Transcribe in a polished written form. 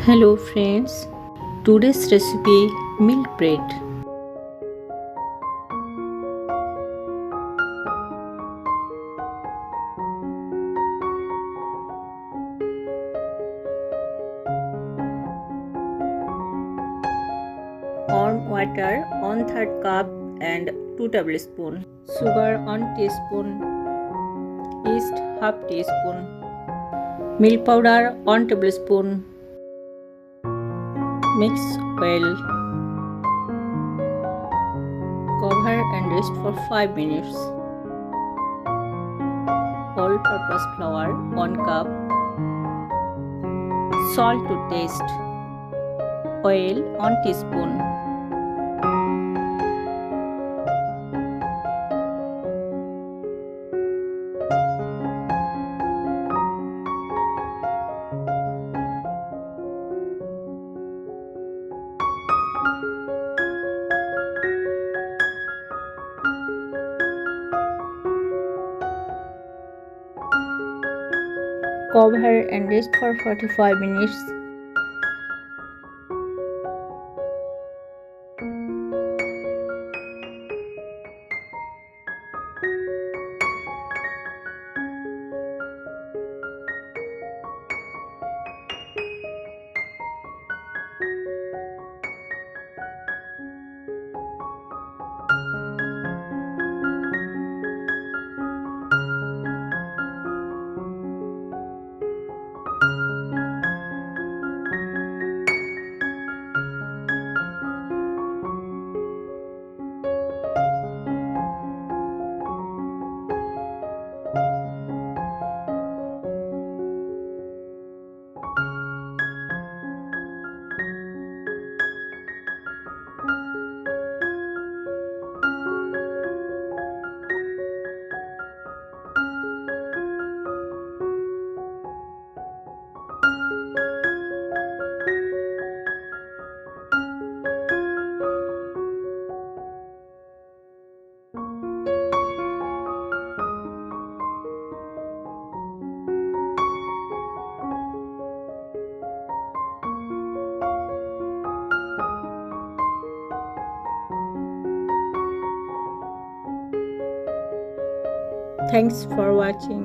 Hello friends, today's recipe milk bread. Warm water 1/3 cup and 2 tablespoons. Sugar 1 teaspoon. Yeast half teaspoon. Milk powder 1 tablespoon. Mix well. Cover and rest for 5 minutes. All-purpose flour 1 cup. Salt to taste. Oil 1 teaspoon. Cover and rest for 45 minutes. Thanks for watching.